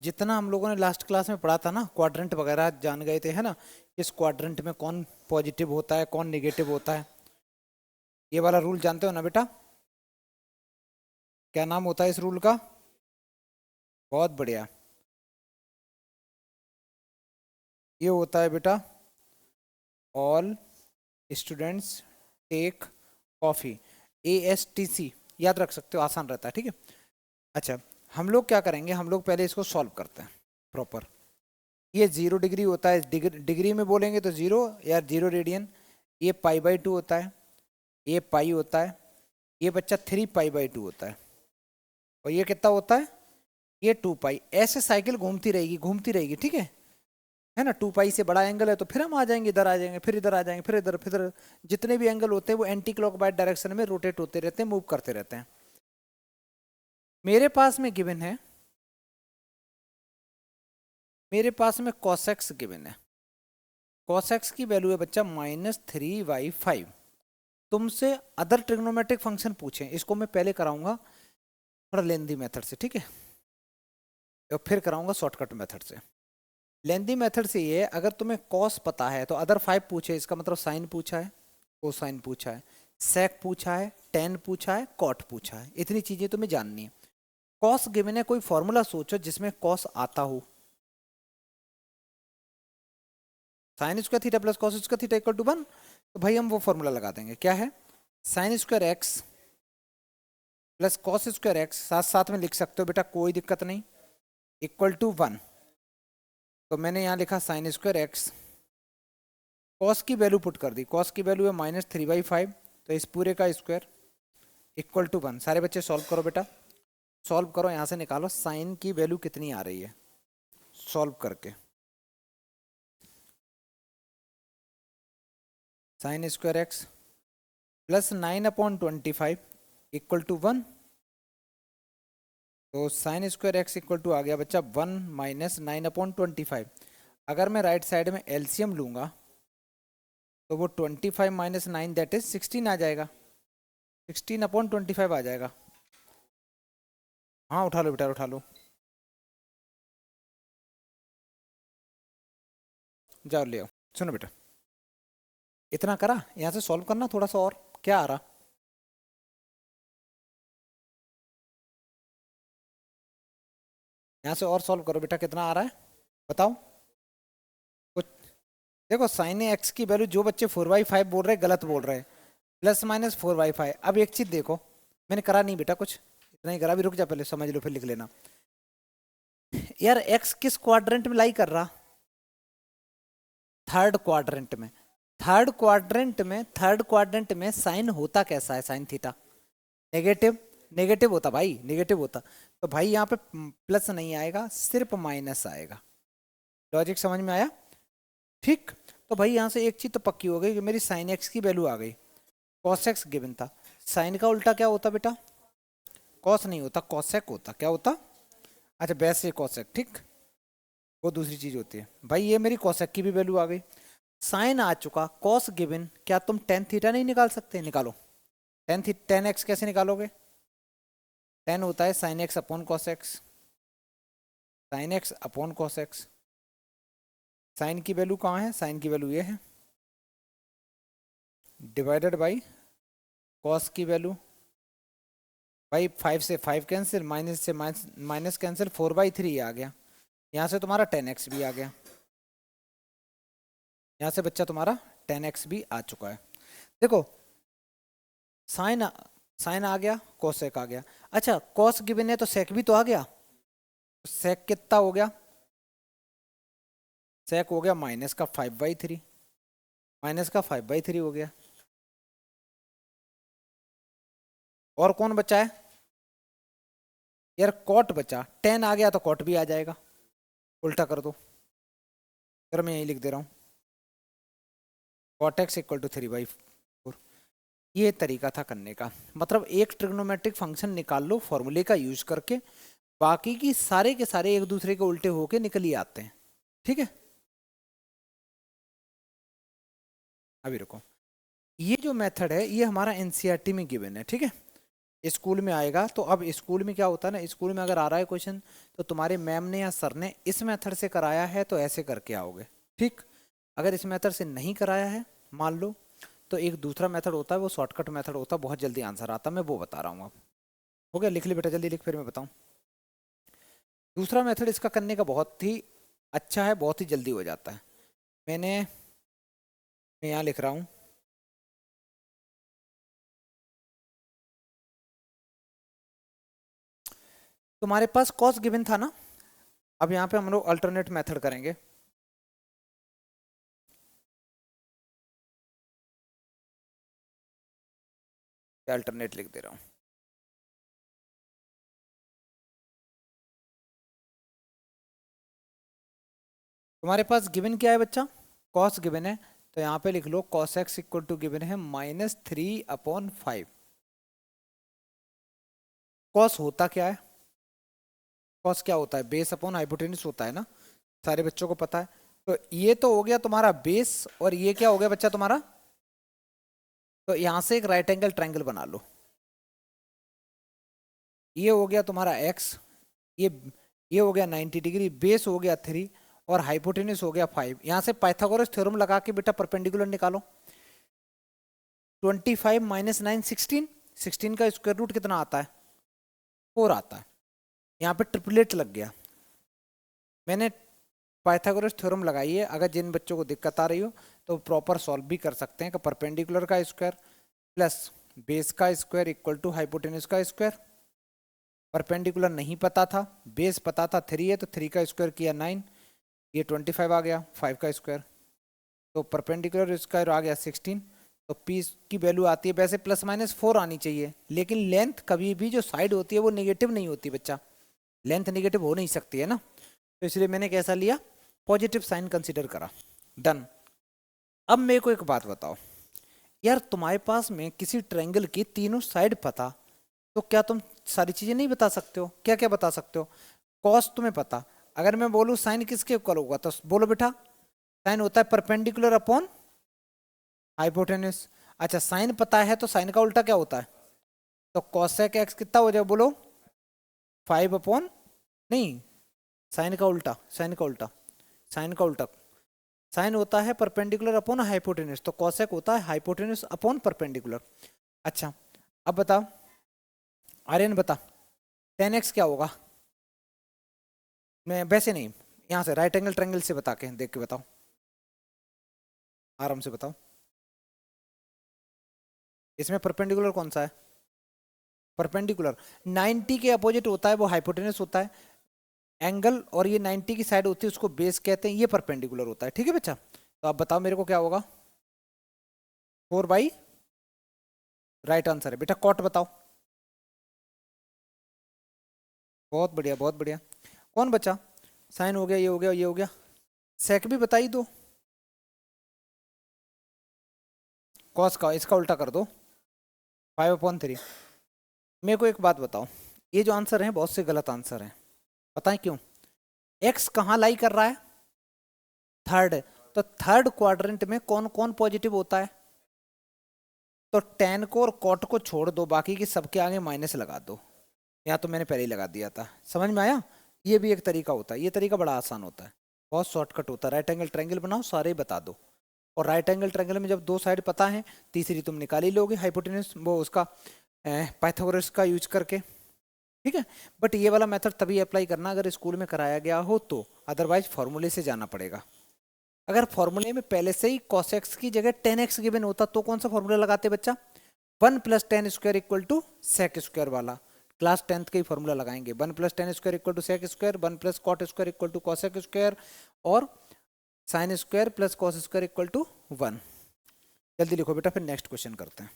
जितना हम लोगों ने लास्ट क्लास में पढ़ा था ना, क्वाड्रेंट वगैरह जान गए थे, है ना। इस क्वाड्रेंट में कौन पॉजिटिव होता है, कौन नेगेटिव होता है, ये वाला रूल जानते हो ना बेटा। क्या नाम होता है इस रूल का? बहुत बढ़िया। ये होता है बेटा, all students take coffee. ASTC याद रख सकते हो, आसान रहता है, ठीक है। अच्छा, हम लोग क्या करेंगे, हम लोग पहले इसको सॉल्व करते हैं प्रॉपर। ये 0 डिग्री होता है, डिग्री में बोलेंगे तो 0 या 0 रेडियन। ये π/2 होता है, ये पाई होता है, ये बच्चा 3π/2 होता है, और ये कितना होता है, ये 2π। ऐसे साइकिल घूमती रहेगी घूमती रहेगी, ठीक है ना। 2π से बड़ा एंगल है तो फिर हम आ जाएंगे, इधर आ जाएंगे, फिर इधर आ जाएंगे, फिर इधर, फिर इधर। जितने भी एंगल होते हैं वो एंटी क्लॉकवाइज डायरेक्शन में रोटेट होते रहते हैं, मूव करते रहते हैं। मेरे पास में गिवन है, मेरे पास में cosx गिवन है। cosx की वैल्यू है बच्चा -3/5। तुमसे अदर ट्रिग्नोमेट्रिक फंक्शन पूछे, इसको मैं पहले कराऊंगा थोड़ा लेंदी मेथड से, ठीक है, और फिर कराऊंगा शॉर्टकट मेथड से। लेंदी मेथड से ये है, अगर तुम्हें कॉस पता है तो अदर 5 पूछे, इसका मतलब साइन पूछा है, कोसाइन पूछा है, सेक पूछा है, टेन पूछा है, कॉट पूछा है, इतनी चीजें तुम्हें जाननी है। कॉस गिवन है, कोई फॉर्मूला सोचो जिसमें कॉस आता हो। Sine square theta plus cos square theta equal to 1, तो भाई हम वो फॉर्मूला लगा देंगे। क्या है? Sign square x plus cos square x, साथ साथ में लिख सकते हो बेटा, कोई दिक्कत नहीं, इक्वल टू 1। तो मैंने यहाँ लिखा साइन स्क्वायर एक्स, कॉस की वैल्यू पुट कर दी, कॉस की वैल्यू है -3/5, तो इस पूरे का स्क्वायर इक्वल टू 1। सारे बच्चे सॉल्व करो बेटा, सॉल्व करो, यहाँ से निकालो साइन की वैल्यू कितनी आ रही है सॉल्व करके। Sine square x plus 9/25 equal to 1। तो sine square x equal to आ गया बच्चा 1 - 9/25। अगर मैं राइट साइड में एलसीएम लूंगा तो वो 25 - 9 दैट इज 16 आ जाएगा, 16/25 आ जाएगा। हाँ उठा लो बेटा, उठा लो, जाओ ले आओ। सुनो बेटा, इतना करा, यहाँ से सॉल्व करना थोड़ा सा और। क्या आ रहा? यहाँ से और सॉल्व करो बेटा, कितना आ रहा है बताओ कुछ। देखो साइन एक्स की वैल्यू, जो बच्चे 4/5 बोल रहे हैं गलत बोल रहे हैं, +- 4/5। अब एक चीज देखो, मैंने करा नहीं बेटा कुछ, इतना ही करा, भी रुक जा पहले समझ लो फिर लिख लेना। यार एक्स किस क्वाड्रेंट में लाई कर रहा? थर्ड क्वाड्रेंट में। थर्ड क्वाड्रेंट में साइन होता कैसा है, साइन थीटा? नेगेटिव, नेगेटिव होता भाई, नेगेटिव होता। तो भाई यहाँ पे प्लस नहीं आएगा, सिर्फ माइनस आएगा। लॉजिक समझ में आया? ठीक। तो भाई यहाँ से एक चीज तो पक्की हो गई कि मेरी साइन एक्स की वैल्यू आ गई। कॉस एक्स गिवन था, साइन का उल्टा क्या होता बेटा? कॉस नहीं होता, कॉसेक होता। क्या होता? अच्छा वैसे कॉसेक, ठीक, वो दूसरी चीज होती है। भाई ये मेरी कॉसेक की भी वैल्यू आ गई, साइन आ चुका, कॉस गिवन। क्या तुम टेन थीटा नहीं निकाल सकते? निकालो। टेन एक्स कैसे निकालोगे? टेन होता है sine x upon cos x, sine x upon cos x. Sine की वैल्यू कहाँ है? साइन की वैल्यू ये है, डिवाइडेड बाई कॉस की वैल्यू। भाई 5 से 5 कैंसिल, माइनस से माइनस कैंसिल, 4/3 आ गया। यहाँ से तुम्हारा 10x भी आ गया, यहाँ से बच्चा तुम्हारा 10x भी आ चुका है। देखो साइन, साइन आ गया, कोसेक आ गया। अच्छा कॉस गिवन है तो सेक भी तो आ गया। सेक कितना हो गया? सेक हो गया -5/3, -5/3 हो गया। और कौन बचा है यार? कॉट बचा, 10 आ गया तो कॉट भी आ जाएगा, उल्टा कर दो। फिर मैं यही लिख दे रहा हूँ, कॉट एक्स इक्वल टू 3/4। ये तरीका था करने का, मतलब एक ट्रिग्नोमेट्रिक फंक्शन निकाल लो फॉर्मूले का यूज करके, बाकी की सारे के सारे एक दूसरे के उल्टे होके निकल ही आते हैं, ठीक है। अभी रुको, ये जो मेथड है ये हमारा एनसीईआरटी में गिवन है, ठीक है। स्कूल में आएगा तो अब स्कूल में क्या होता है ना, स्कूल में अगर आ रहा है क्वेश्चन तो तुम्हारे मैम ने या सर ने इस मेथड से कराया है तो ऐसे करके आओगे, ठीक। अगर इस मेथड से नहीं कराया है मान लो, तो एक दूसरा मेथड होता है, वो शॉर्टकट मेथड होता है, बहुत जल्दी आंसर आता है, मैं वो बता रहा हूँ अब। हो गया, लिख ली बेटा, जल्दी लिख फिर मैं बताऊँ। दूसरा मेथड इसका करने का बहुत ही अच्छा है, बहुत ही जल्दी हो जाता है। मैं यहाँ लिख रहा हूँ, तुम्हारे पास कॉस गिवन था ना, अब यहाँ पे हम लोग अल्टरनेट मेथड करेंगे। अल्टरनेट लिख दे रहा हूँ। तुम्हारे पास गिवन क्या है बच्चा, कॉस गिवन है, तो यहाँ पे लिख लो cos x equal to given है -3/5। कॉस होता क्या है, कॉस क्या होता है, बेस अपॉन हाइपोटेन्यूज होता है ना, सारे बच्चों को पता है। तो ये तो हो गया तुम्हारा बेस, और ये क्या हो गया बच्चा तुम्हारा, तो यहां से एक राइट एंगल ट्रायंगल बना लो। ये हो गया तुम्हारा एक्स, ये ये हो गया 90 डिग्री, बेस हो गया 3 और हाइपोटेन्यूज हो गया 5। यहां से पाइथागोरस थ्योरम लगा के बेटा परपेंडिकुलर निकालो। 25 माइनस 9 16, 16 का स्क्वायर रूट कितना आता है, 4 आता है। यहाँ पे ट्रिपलेट लग गया। मैंने पाइथागोरस थ्योरम लगाई है, अगर जिन बच्चों को दिक्कत आ रही हो तो प्रॉपर सॉल्व भी कर सकते हैं कि परपेंडिकुलर का स्क्वायर प्लस बेस का स्क्वायर इक्वल टू हाइपोटेन्यूज का स्क्वायर। परपेंडिकुलर नहीं पता था, बेस पता था 3 है, तो 3 का स्क्वायर किया 9, ये 25 आ गया, 5 का स्क्वायर, तो परपेंडिकुलर स्क्वायर आ गया 16। तो पी की वैल्यू आती है, वैसे ±4 आनी चाहिए, लेकिन लेंथ कभी भी जो साइड होती है वो नेगेटिव नहीं होती बच्चा, लेंथ नेगेटिव हो नहीं सकती है ना, तो इसलिए मैंने कैसा लिया, पॉजिटिव साइन कंसीडर करा। डन। अब मेरे को एक बात बताओ यार, तुम्हारे पास में किसी ट्रायंगल की तीनों साइड पता, तो क्या तुम सारी चीजें नहीं बता सकते हो, क्या क्या बता सकते हो। कॉस तुम्हें पता, अगर मैं बोलूँ साइन किसके इक्वल होगा, तो बोलो बेटा, साइन होता है परपेंडिकुलर अपॉन हाइपोटेन्यूज। अच्छा साइन पता है, तो साइन का उल्टा क्या होता है, तो कॉसेक एक्स कितना हो जाए बोलो, 5 अपॉन, नहीं, साइन का उल्टा, साइन का उल्टा, साइन का उल्टा, साइन होता है परपेंडिकुलर अपॉन हाइपोटेन्यूज, तो कॉसेक होता है हाइपोटेन्यूज अपॉन परपेंडिकुलर। अच्छा अब बताओ आर्यन, बता 10x क्या होगा, मैं वैसे नहीं, यहाँ से राइट एंगल ट्रायंगल से बता के देख के बताओ, आराम से बताओ। इसमें परपेंडिकुलर कौन सा है, परपेंडिकुलर 90 के अपोजिट होता है वो हाइपोटेन्यूज होता है, एंगल और ये 90 की साइड होती है उसको बेस कहते हैं, ये परपेंडिकुलर होता है, ठीक है बच्चा। तो आप बताओ मेरे को क्या होगा, 4/, राइट आंसर है बेटा। कॉट बताओ, बहुत बढ़िया बहुत बढ़िया। कौन बचा, साइन हो गया, ये हो गया, ये हो गया, सेक भी बता ही दो, कॉस का इसका उल्टा कर दो, 5/3। मेरे को एक बात बताओ, ये जो आंसर है बहुत से गलत आंसर हैं, बताएं क्यों। एक्स कहाँ लाई कर रहा है, थर्ड, तो थर्ड क्वाड्रेंट में कौन कौन पॉजिटिव होता है, तो टेन को और कॉट को छोड़ दो, बाकी के सबके आगे माइनस लगा दो। या तो मैंने पहले ही लगा दिया था, समझ में आया। ये भी एक तरीका होता है, ये तरीका बड़ा आसान होता है, बहुत शॉर्टकट होता है। राइट एंगल ट्रायंगल बनाओ, सारे ही बता दो, और राइट एंगल ट्रायंगल में जब दो साइड पता है, तीसरी तुम निकाल ही लोगे हाइपोटेन्यूज, वो उसका पाइथागोरस का यूज करके, ठीक है। बट ये वाला मेथड तभी अप्लाई करना अगर स्कूल में कराया गया हो तो, अदरवाइज फॉर्मूले से जाना पड़ेगा। अगर फॉर्मूले में पहले से ही cos x की जगह 10x गिवन होता तो कौन सा फॉर्मूला लगाते बच्चा, 1+10² इक्वल टू सेक स्क्वायर वाला, क्लास 10th का ही फॉर्मूला लगाएंगे, 1+10² equal to sec square, 1+cot² equal to cosec square, और sine square plus cos square equal to 1। जल्दी लिखो बेटा, फिर नेक्स्ट क्वेश्चन करते हैं।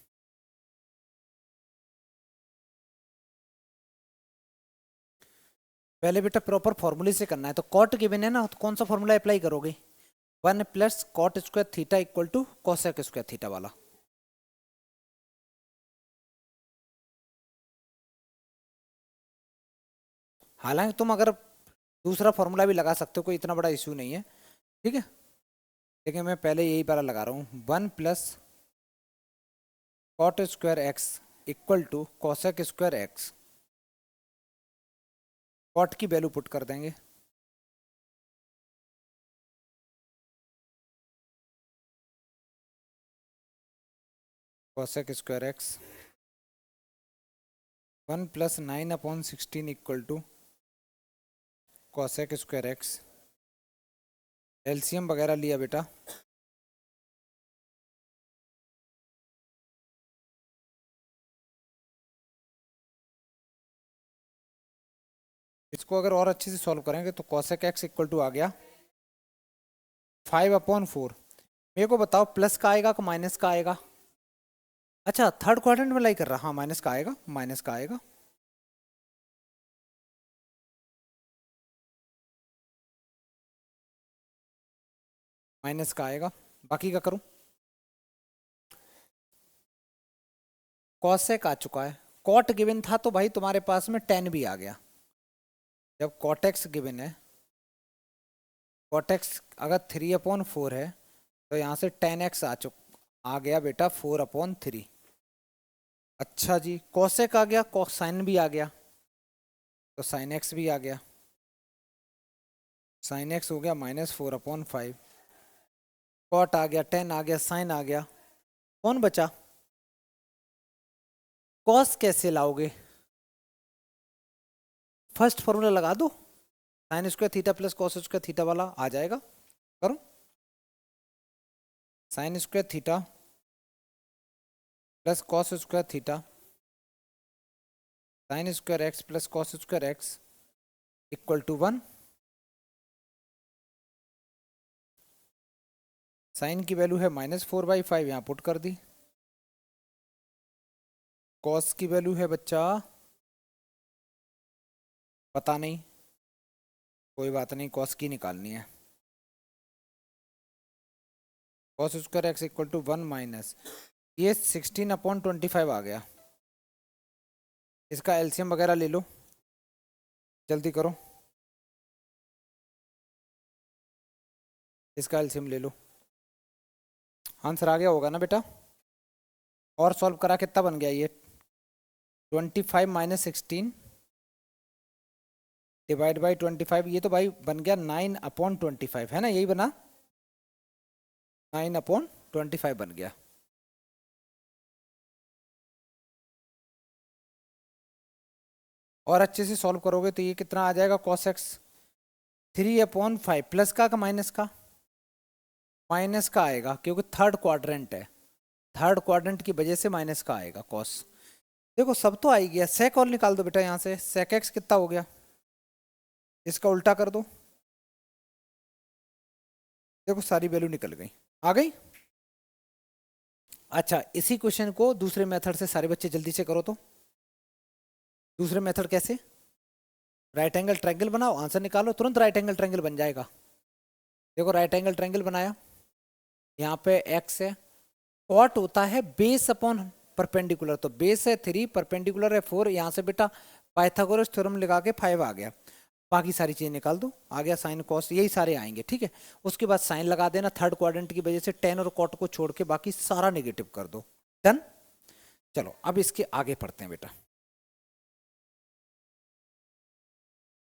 पहले बेटा प्रॉपर फॉर्मूले से करना है, तो कॉट गिवन है ना, तो कौन सा फॉर्मूला अप्लाई करोगे, 1+cot² equal to cosec square theta वाला। हालांकि तुम अगर दूसरा फॉर्मूला भी लगा सकते हो, कोई इतना बड़ा इश्यू नहीं है, ठीक है, लेकिन मैं पहले यही वाला लगा रहा हूँ, 1+cot² x equal to cosec square x, cot की वैल्यू पुट कर देंगे, cosec square x 1 + 9/16 equal to cosec square x. LCM वगैरह लिया बेटा, इसको अगर और अच्छे से सॉल्व करेंगे तो कोसेक एक्स इक्वल टू आ गया 5/4। मेरे को बताओ प्लस का आएगा कि माइनस का आएगा? अच्छा थर्ड क्वाड्रेंट में लाई कर रहा, हाँ माइनस का आएगा, माइनस का आएगा। माइनस का आएगा, बाकी का करूं? कॉसेक आ चुका है, कॉट गिवन था तो भाई तुम्हारे पास में 10 भी आ गया। जब कॉटेक्स गिवन है, कॉटेक्स अगर 3/4 है तो यहाँ से 10x आ गया बेटा 4/3। अच्छा जी, कॉसेक आ गया, कोसाइन भी आ गया, तो साइन एक्स भी आ गया, साइन एक्स हो गया -4/5। कॉट आ गया, 10 आ गया, साइन आ गया, कौन बचा? कॉस कैसे लाओगे? फर्स्ट फॉर्मूला लगा दो, sine square theta plus cos square theta वाला आ जाएगा। करो, sine square theta plus cos square theta sine square x plus cos square x equal to 1। Sine की वैल्यू है -4/5, यहाँ पुट कर दी। कॉस की वैल्यू है बच्चा, पता नहीं, कोई बात नहीं, कॉस की निकालनी है। Cos square x equal to 1 minus ये 16/25 आ गया। इसका एलसीएम वगैरह ले लो, जल्दी करो, इसका एलसीएम ले लो। आंसर आ गया होगा ना बेटा? और सॉल्व करा कितना बन गया ये? 25 - 16 डिवाइड बाई 25, ये तो भाई बन गया 9/25, है ना, यही बना, 9/25 बन गया। और अच्छे से सॉल्व करोगे तो ये कितना आ जाएगा? cos x 3/5 प्लस का माइनस का? माइनस का आएगा क्योंकि थर्ड क्वाड्रेंट है, थर्ड क्वाड्रेंट की वजह से माइनस का आएगा cos। देखो सब तो आ ही गया, sec और निकाल दो बेटा, यहाँ से sec x कितना हो गया, इसका उल्टा कर दो, देखो सारी वैल्यू निकल गई, आ गई। अच्छा इसी क्वेश्चन को दूसरे मेथड से सारे बच्चे जल्दी से करो तो। दूसरे मेथड कैसे? राइट एंगल ट्रायंगल बनाओ, आंसर निकालो, तुरंत राइट एंगल ट्रायंगल बन जाएगा। देखो राइट एंगल ट्रायंगल बनाया, यहाँ पे x है, कॉट होता है बेस अपॉन परपेंडिकुलर, तो बेस है 3, परपेंडिकुलर है 4, यहाँ से बेटा पाइथागोरस थ्योरम लगा के 5 आ गया। बाकी सारी चीजें निकाल दो, आ गया साइन कॉस, यही सारे आएंगे, ठीक है। उसके बाद साइन लगा देना, थर्ड क्वाड्रेंट की वजह से 10 और कॉट को छोड़ के बाकी सारा नेगेटिव कर दो, डन। चलो अब इसके आगे पढ़ते हैं बेटा।